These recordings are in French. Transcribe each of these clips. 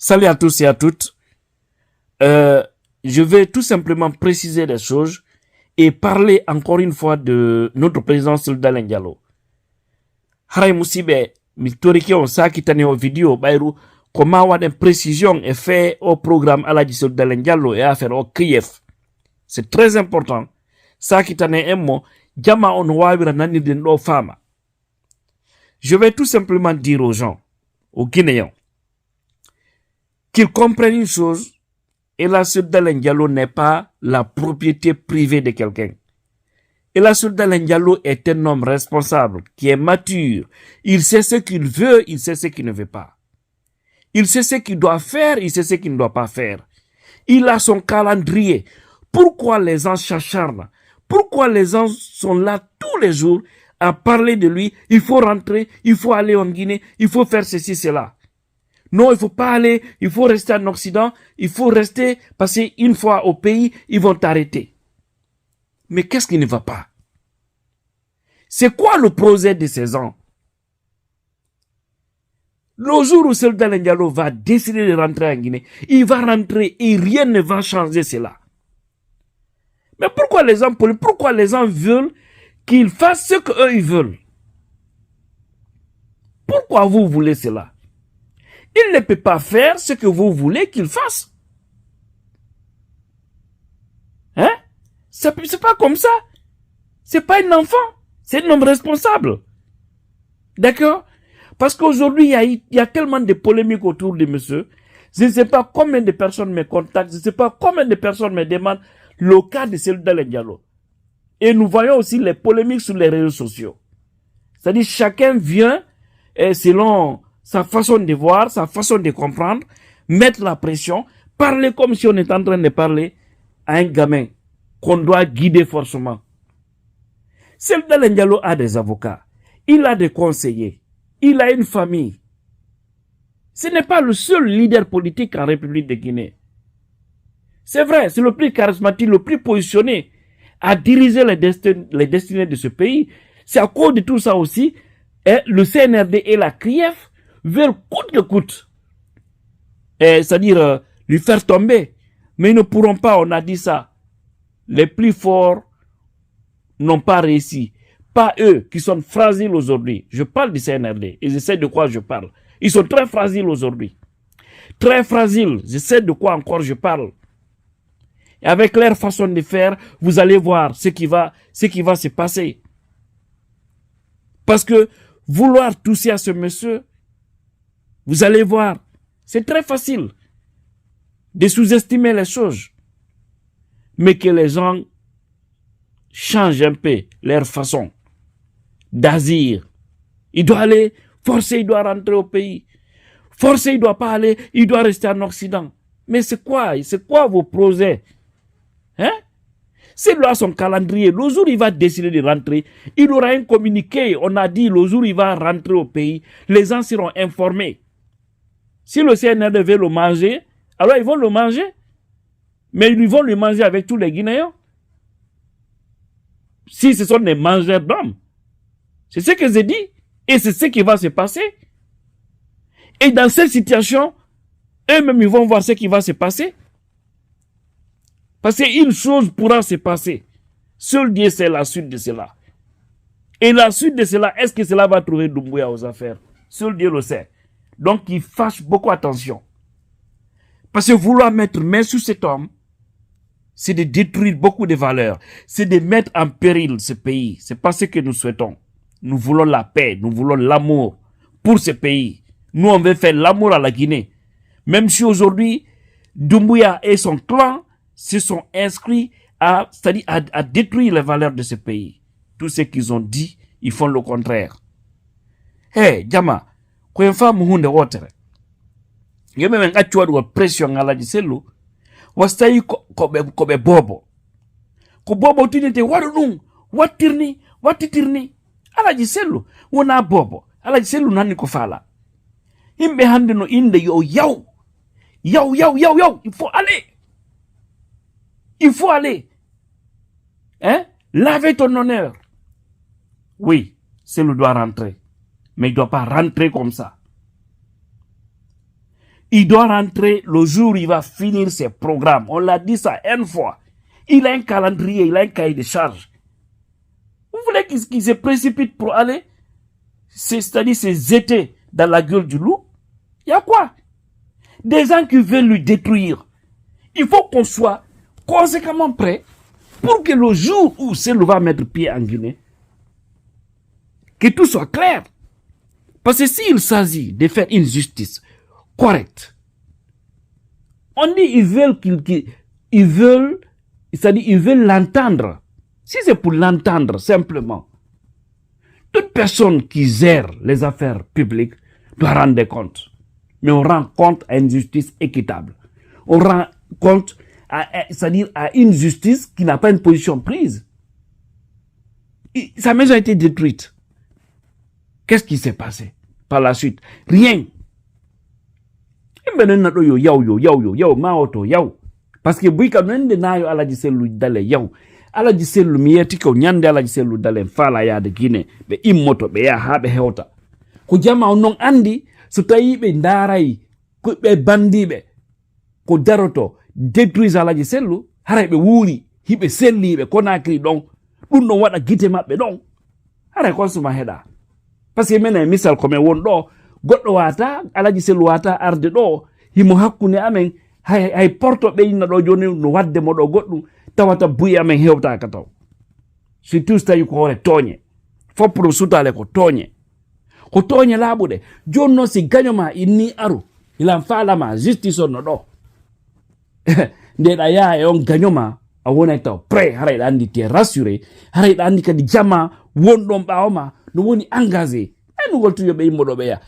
Salut à tous et à toutes. Je vais tout simplement préciser les choses et parler encore une fois de notre président Souleymane Diallo. Haray musibe mitorike on sakitane au vidéo bayru comment avoir une précision et fait au programme Aladji Souleymane Diallo et à faire au Kiev. C'est très important. Sakitane emmo jama on wawira nanirden do fama. Je vais tout simplement dire aux gens, aux Guinéens, qu'ils comprennent une chose, Ella Souleymane Diallo n'est pas la propriété privée de quelqu'un. Ella Souleymane Diallo est un homme responsable, qui est mature. Il sait ce qu'il veut, il sait ce qu'il ne veut pas. Il sait ce qu'il doit faire, il sait ce qu'il ne doit pas faire. Il a son calendrier. Pourquoi les gens s'acharnent? Pourquoi les gens sont là tous les jours à parler de lui? Il faut rentrer, il faut aller en Guinée, il faut faire ceci, cela. Non, il faut pas aller, il faut rester en Occident, il faut rester, passer une fois au pays, ils vont t'arrêter. Mais qu'est-ce qui ne va pas? C'est quoi le projet de ces gens? Le jour où Souleymane Diallo va décider de rentrer en Guinée, il va rentrer et rien ne va changer cela. Mais pourquoi les gens veulent qu'ils fassent ce qu'eux ils veulent? Pourquoi vous voulez cela? Il ne peut pas faire ce que vous voulez qu'il fasse. Hein? C'est pas comme ça. C'est pas un enfant. C'est un homme responsable. D'accord? Parce qu'aujourd'hui, il y a tellement de polémiques autour de monsieur. Je ne sais pas combien de personnes me contactent. Je ne sais pas combien de personnes me demandent le cas de Souleymane Diallo. Et nous voyons aussi les polémiques sur les réseaux sociaux. C'est-à-dire chacun vient selon sa façon de voir, sa façon de comprendre, mettre la pression, parler comme si on est en train de parler à un gamin qu'on doit guider forcément. Souleymane Diallo a des avocats, il a des conseillers, il a une famille. Ce n'est pas le seul leader politique en République de Guinée. C'est vrai, c'est le plus charismatique, le plus positionné à diriger les destinées de ce pays. C'est à cause de tout ça aussi, le CNRD et la CRIEF veulent coûte que coûte, c'est-à-dire lui faire tomber. Mais ils ne pourront pas, on a dit ça. Les plus forts n'ont pas réussi. Pas eux qui sont fragiles aujourd'hui. Je parle du CNRD et je sais de quoi je parle. Ils sont très fragiles aujourd'hui. Très fragiles. Je sais de quoi encore je parle. Et avec leur façon de faire, vous allez voir ce qui va se passer. Parce que vouloir toucher à ce monsieur, vous allez voir, c'est très facile de sous-estimer les choses. Mais que les gens changent un peu leur façon d'agir. Il doit aller, forcer, il doit rentrer au pays. Forcer, il doit pas aller, il doit rester en Occident. Mais c'est quoi vos projets? Hein? S'il a son calendrier, le jour où il va décider de rentrer, il aura un communiqué. On a dit, le jour où il va rentrer au pays, les gens seront informés. Si le CNRD veut le manger, alors ils vont le manger. Mais ils vont le manger avec tous les Guinéens. Si ce sont des mangeurs d'hommes. C'est ce que j'ai dit. Et c'est ce qui va se passer. Et dans cette situation, eux-mêmes, ils vont voir ce qui va se passer. Parce qu'une chose pourra se passer. Seul Dieu sait la suite de cela. Et la suite de cela, est-ce que cela va trouver Doumbouya aux affaires? Seul Dieu le sait. Donc, il fasse beaucoup attention. Parce que vouloir mettre main sur cet homme, c'est de détruire beaucoup de valeurs. C'est de mettre en péril ce pays. C'est pas ce que nous souhaitons. Nous voulons la paix. Nous voulons l'amour pour ce pays. Nous, on veut faire l'amour à la Guinée. Même si aujourd'hui, Doumbouya et son clan se sont inscrits c'est-à-dire à détruire les valeurs de ce pays. Tout ce qu'ils ont dit, ils font le contraire. Hey, Jama, quand une femme hunde water, il y a même un actuel de pression à la giselu, wastai kobe bobo. Ko bobo tunete warunung, watirni, watitirni. À la giselu, on a bobo. À la giselu nani ko fala. Imbe hande no inde yo. Il faut aller. Il faut aller. Hein? Laver ton honneur. Oui, c'est le doit rentrer. Mais il ne doit pas rentrer comme ça. Il doit rentrer le jour où il va finir ses programmes. On l'a dit ça une fois. Il a un calendrier, il a un cahier de charges. Vous voulez qu'il se précipite pour aller, c'est-à-dire se jeter dans la gueule du loup? Il y a quoi? Des gens qui veulent lui détruire. Il faut qu'on soit conséquemment prêt pour que le jour où Cellou va mettre pied en Guinée, que tout soit clair. Parce que s'il s'agit de faire une justice correcte, on dit ils veulent, c'est-à-dire ils veulent l'entendre. Si c'est pour l'entendre simplement, toute personne qui gère les affaires publiques doit rendre compte. Mais on rend compte à une justice équitable. On rend compte c'est-à-dire à une justice qui n'a pas une position prise. Sa maison a été détruite. Qu'est-ce qui s'est passé par la suite? Rien. Parce que Bouika nende nayo Alaji Cellou dale yaw. Alaji Cellou miyeti ko nyande Alaji Cellou dale fala ya de Guinée be immoto be ya habe hewta. Ko jama non andi so tawi be ndaray ko be bandibe ko daroto détruise Alaji Cellou haray be wuri hibe sellibe Conakry don dum don wada gite mabbe don haray ko suma heda. Parce que menen misal ko men won do goddo wata Alaji Cellou wata arde do himo hakkune amen hay porto be inna do joni no wadde mo do goddum tawata buyi amen hewta ka taw surtout tawi ko hore toñe fopro sutale ko toñe laabude jonno si gagnoma inni aru ilan falama justice on do nde da ya e on gagnoma a wona taw prêt haray da andi te rassuré haray da andi kadi jama wondon baawma no woni engagé nugol tuyo be immodo be ya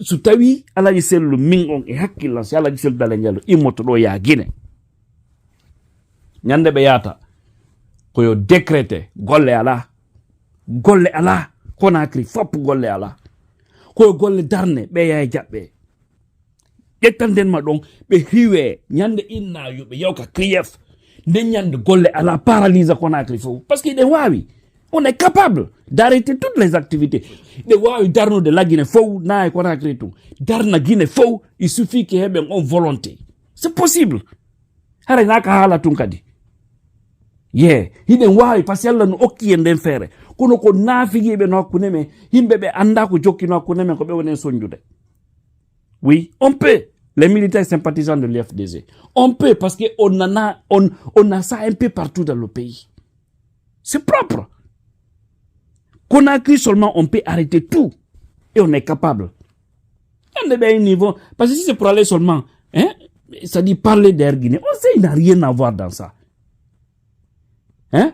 su tawi Alaji Cellou min on e hakkilla si Alaji Cellou dale njallo immoto do ya Guinée nyande be yata ko yo décrété golle ala Conakry fop golle ala ko yo golle darne be ya jabbe yettanden ma don be hiwe nyande inna yo be yawka krief de nyande golle ala paralyse Conakry fo parce que de wawi on est capable d'arrêter toutes les activités. De voir darno de la Guinée fou na Conakry tout. Darna Guinée fou, il suffit qu'il y ait une volonté. C'est possible. Hare naka hala tunkadi. Yeah, hiden wawi parce yalla no okki en den fere. Kono ko nafigi be no kuneme, himbe be anda ko jokki no kuneme ko be wonen sonjude. Oui, on peut. Les militaires sympathisants de l'FDG. On peut parce que on a ça un peu partout dans le pays. C'est propre. Conakry seulement, on peut arrêter tout. Et on est capable. On est bien niveau. Parce que si c'est pour aller seulement, hein, ça dit parler d'Air Guinée, on sait qu'il n'a rien à voir dans ça. Hein?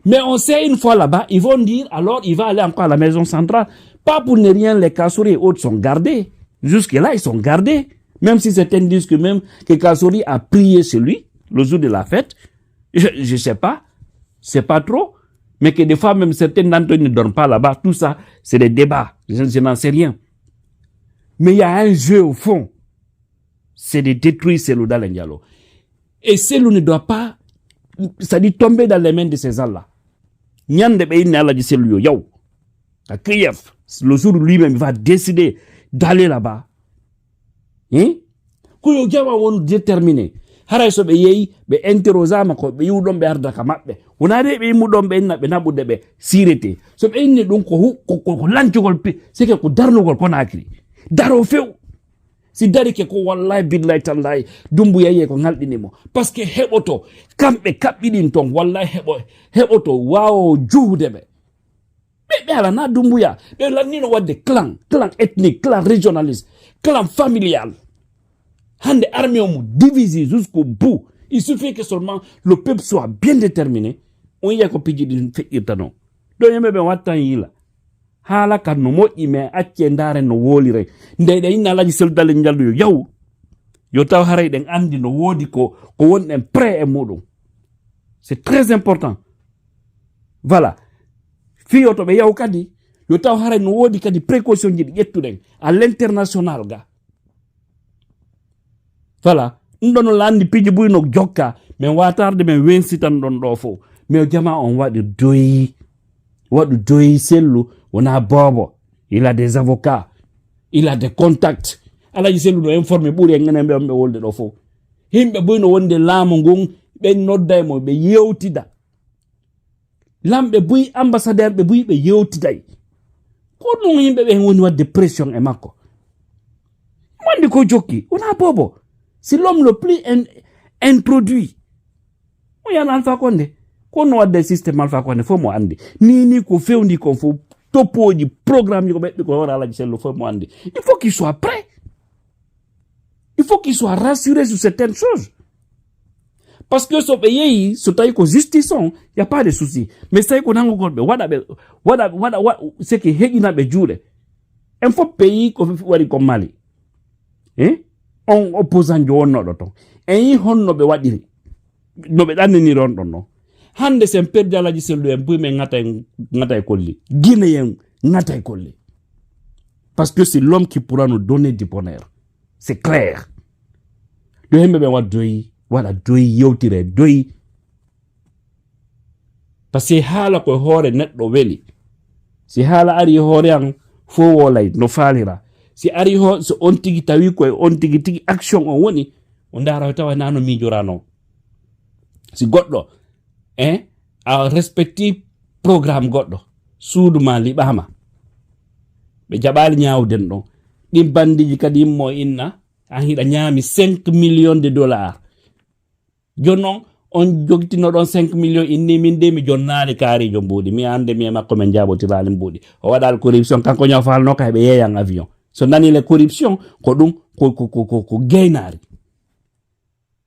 Mais on sait une fois là-bas, ils vont dire, alors il va aller encore à la maison centrale. Pas pour ne rien, les Kassouri et autres sont gardés. Jusque-là, ils sont gardés. Même si certains disent que même que Kassouri a prié chez lui, le jour de la fête. Je sais pas. C'est pas trop. Mais que des fois, même certains d'entre eux ne dorment pas là-bas. Tout ça, c'est des débats. Je n'en sais rien. Mais il y a un jeu au fond. C'est de détruire Cellou Dalein Diallo. Et Cellou ne doit pas, ça dit tomber dans les mains de ces gens-là. Nyande be ina Alaji Cellou yo. À Krief, le jour où lui-même va décider d'aller là-bas. Hein? Kuyo jawa won déterminé. Haray so be yeyi be interrogama ko be yudon be arda ka mabbe wonade be mudon be na be nabude be sirete so be inni dum ko lancugol pe c'est que ko darnugol Conakry daro few si dari ke ko wallahi billahi tallahi dumbu yaye ko ngaldinimo parce que heboto kambe kabbidin ton wallahi heboto waawo juude be ala na dumbu ya be lanino wadde clan ethnique clan régionaliste clan familial. Hande armée divisé jusqu'au bout. Il suffit que seulement le peuple soit bien déterminé. On y a copié d'une fête irtano. Donc, il y a watan yila. Hala kan no mo ime attiendare no wolire. Ndede ina Alaji Cellou Dalein Diallo yaw. Yo taw haray den andi no wodi ko won en prêt e modum. C'est très important. Voilà. Fiyo to be yaw kadi. Yo taw haray no wodi kadi précaution ji yettuden à l'international ga. Voilà. Ndono landi piji buyno jokka men watarde men wensitan don do fo. Mais jama on wadi doyi Cellou wona bobo. Il a des avocats. Il a des contacts. alaji sellu no informé ɓuri e ngene ɓe wolde ɗo fof himɓe boyno wonde laamu ngun ɓe nodda e mo ɓe yewtida lamɓe buyi ambassadeur ɓe buyi ɓe yewtiday ko ɗum yimɓe ɓe woni wadde pression e makko wandi ko jokki wona bobo c'est l'homme le plus introduit o yana Alpha Condé kono wadde système Alpha Condé fof mo andi ni ko fewndi kon fof topoji programme ji ko ɓeɓɓi ko wona alaji sello fof mo andi il faut qu'il soit prêt il faut qu'il soit rassuré sur certaines choses parce que so ɓe yeehi so tawi ko justice on y a pas de souci mais so tawi ko nango gon ɓe waɗa c'est que heƴina ɓe juuɗe en fof pays ko waɗi ko Mali on opposant jo wonnoɗo ton en yi honno ɓe waɗiri no ɓe ɗannini ron ɗon non hande sen perdi alaji sellu en buy men ngata e kolli guinéen ngata e kolli parce que c'est l'homme qui pourra nous donner du bonheur c'est clair ɗo hemɓe ɓen waɗa doyi yewtire doyi par ce que haala koye hoore neɗɗo weli si haala ari hoore an fo wolay no faalira si ari so on tigi tawi koye on tigi action on woni o ndaara tawa nano miijorano si goɗɗo a respecti programme goɗɗo suudu ma liɓama ɓe jaɓali ñawden ɗon ɗin bandiji kadi immo inna an hiɗa ñaami 5 millions de dollars jonnon on jogtino ɗon 5 millions inni min de mi jonnaali kaarijo mbuuɗi mi ande mi e makko men jaɓotirali mbuuɗi o waɗal corruption kanko ñawfalno ka heɓe yeeyan avion so nani le corruption ko ɗum ko geynaari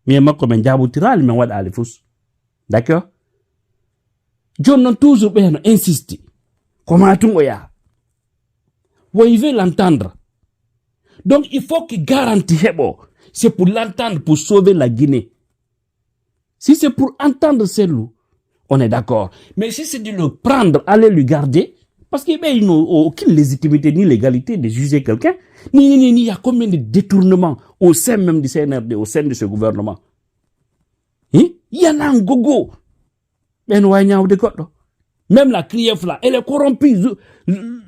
mi e makko men jaɓotirali min waɗali fus d'accord jonnon toujours ɓeeno insisti ko matum o yaha il veut l'entendre donc il faut que garantie heɓo c'est pour l'entendre pour sauver la Guinée. Si c'est pour entendre Selou, on est d'accord. Mais si c'est de le prendre, aller le garder, parce qu'ils n'ont aucune légitimité ni légalité de juger quelqu'un, il y a combien de détournements au sein même du CNRD, au sein de ce gouvernement. Il y en a un gogo. Même la CRIEF là, elle est corrompue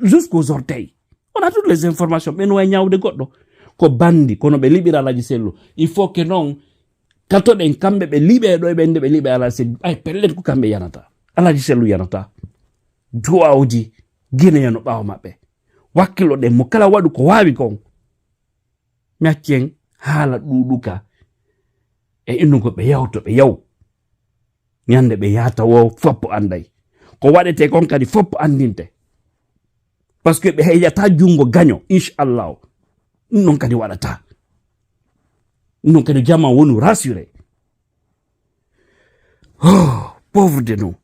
jusqu'aux orteils. On a toutes les informations. Mais nous avons des godo. Ko bandi, kono be libéral la Selou. Il faut que non. Kato den kambe be libe do be libe ala se ay pellet ko kambe yanata alaji sellu yanata duawji gine yano bawo mabbe wakkilo de mo kala wadu ko wawi kon miaccien hala duduka e innugo be yawto be yaw nyande be yata wo foppo anday ko wadete kon kadi foppo andinte parce que be heyata jungo gagno inshallah non kadi wadata non que le diamant ou nous rassurer. Oh, pauvre de nous.